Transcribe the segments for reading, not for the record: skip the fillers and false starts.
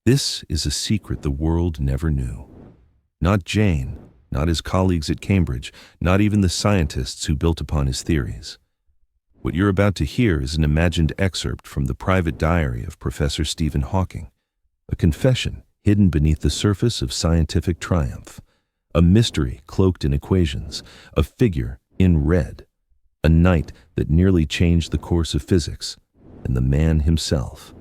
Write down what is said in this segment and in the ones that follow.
This is a secret the world never knew. Not Jane, not his colleagues at Cambridge, not even the scientists who built upon his theories. What you're about to hear is an imagined excerpt from the private diary of Professor Stephen Hawking, a confession hidden beneath the surface of scientific triumph, a mystery cloaked in equations, a figure in red, a night that nearly changed the course of physics, and the man himself.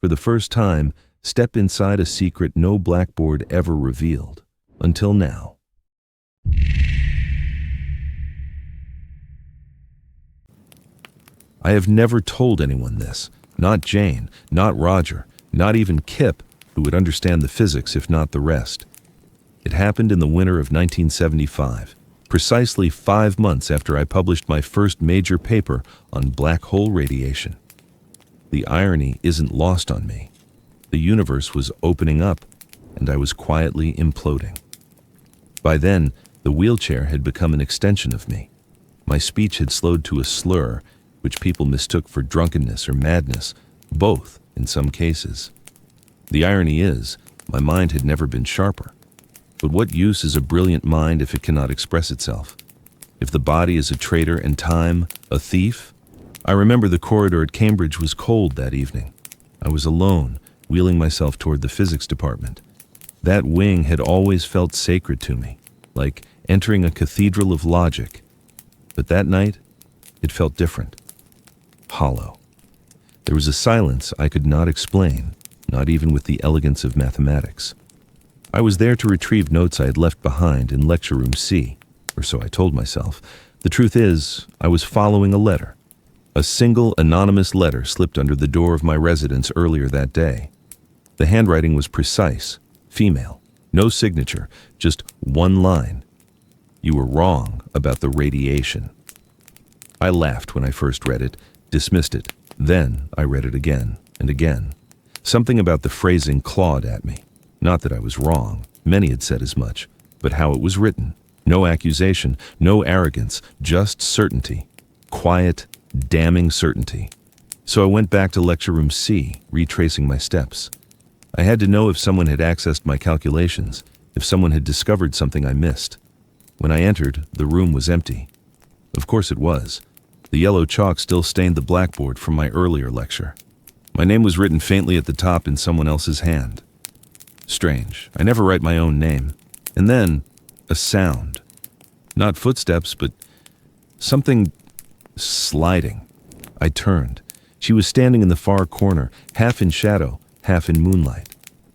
For the first time, step inside a secret no blackboard ever revealed, until now. I have never told anyone this, not Jane, not Roger, not even Kip, who would understand the physics if not the rest. It happened in the winter of 1975, precisely 5 months after I published my first major paper on black hole radiation. The irony isn't lost on me. The universe was opening up, and I was quietly imploding. By then, the wheelchair had become an extension of me. My speech had slowed to a slur, which people mistook for drunkenness or madness, both in some cases. The irony is, my mind had never been sharper. But what use is a brilliant mind if it cannot express itself? If the body is a traitor and time a thief? I remember the corridor at Cambridge was cold that evening. I was alone, wheeling myself toward the physics department. That wing had always felt sacred to me, like entering a cathedral of logic. But that night, it felt different. Hollow. There was a silence I could not explain, not even with the elegance of mathematics. I was there to retrieve notes I had left behind in lecture room C, or so I told myself. The truth is, I was following a letter. A single anonymous letter slipped under the door of my residence earlier that day. The handwriting was precise, female, no signature, just one line. You were wrong about the radiation. I laughed when I first read it, dismissed it. Then I read it again and again. Something about the phrasing clawed at me. Not that I was wrong, many had said as much, but how it was written. No accusation, no arrogance, just certainty. Quiet, damning certainty. So I went back to lecture room C, retracing my steps. I had to know if someone had accessed my calculations, if someone had discovered something I missed. When I entered, the room was empty. Of course it was. The yellow chalk still stained the blackboard from my earlier lecture. My name was written faintly at the top in someone else's hand. Strange. I never write my own name. And then, a sound. Not footsteps, but something sliding. I turned. She was standing in the far corner, half in shadow, half in moonlight.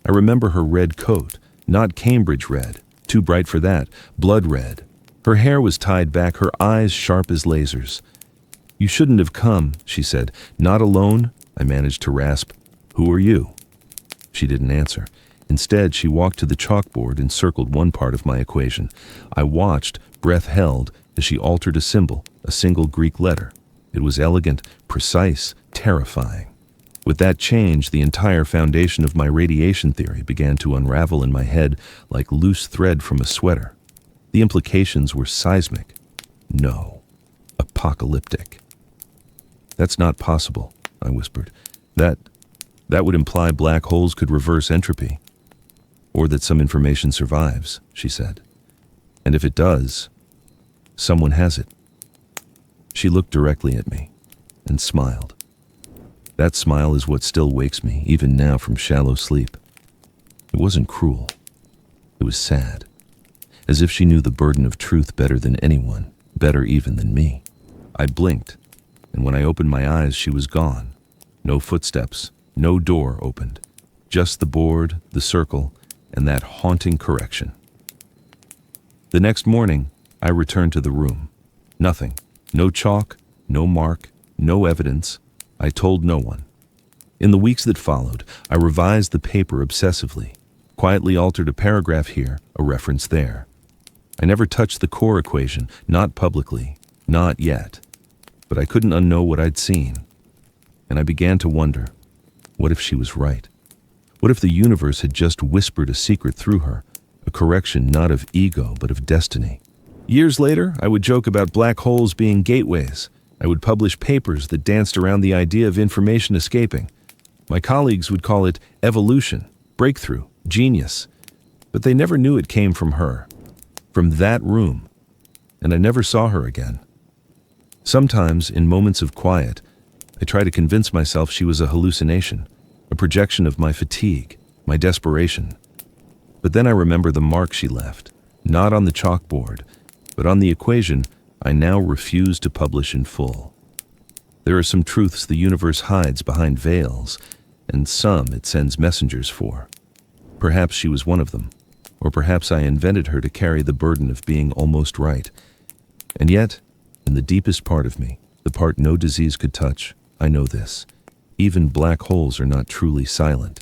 I remember her red coat, not Cambridge red, too bright for that, blood red. Her hair was tied back, her eyes sharp as lasers. "You shouldn't have come," she said. "Not alone?" I managed to rasp. "Who are you?" She didn't answer. Instead, she walked to the chalkboard and circled one part of my equation. I watched, breath held, as she altered a symbol, a single Greek letter. It was elegant, precise, terrifying. With that change, the entire foundation of my radiation theory began to unravel in my head like loose thread from a sweater. The implications were seismic. No, apocalyptic. "That's not possible," I whispered. That would imply black holes could reverse entropy. "Or that some information survives," she said. "And if it does, someone has it." She looked directly at me and smiled. That smile is what still wakes me, even now, from shallow sleep. It wasn't cruel. It was sad. As if she knew the burden of truth better than anyone, better even than me. I blinked, and when I opened my eyes, she was gone. No footsteps, no door opened. Just the board, the circle, and that haunting correction. The next morning, I returned to the room. Nothing. No chalk, no mark, no evidence. I told no one. In the weeks that followed, I revised the paper obsessively, quietly altered a paragraph here, a reference there. I never touched the core equation, not publicly, not yet. But I couldn't unknow what I'd seen. And I began to wonder, what if she was right? What if the universe had just whispered a secret through her, a correction not of ego but of destiny? Years later, I would joke about black holes being gateways. I would publish papers that danced around the idea of information escaping. My colleagues would call it evolution, breakthrough, genius. But they never knew it came from her, from that room, and I never saw her again. Sometimes, in moments of quiet, I try to convince myself she was a hallucination, a projection of my fatigue, my desperation. But then I remember the mark she left, not on the chalkboard, but on the equation I now refuse to publish in full. There are some truths the universe hides behind veils, and some it sends messengers for. Perhaps she was one of them, or perhaps I invented her to carry the burden of being almost right. And yet, in the deepest part of me, the part no disease could touch, I know this. Even black holes are not truly silent.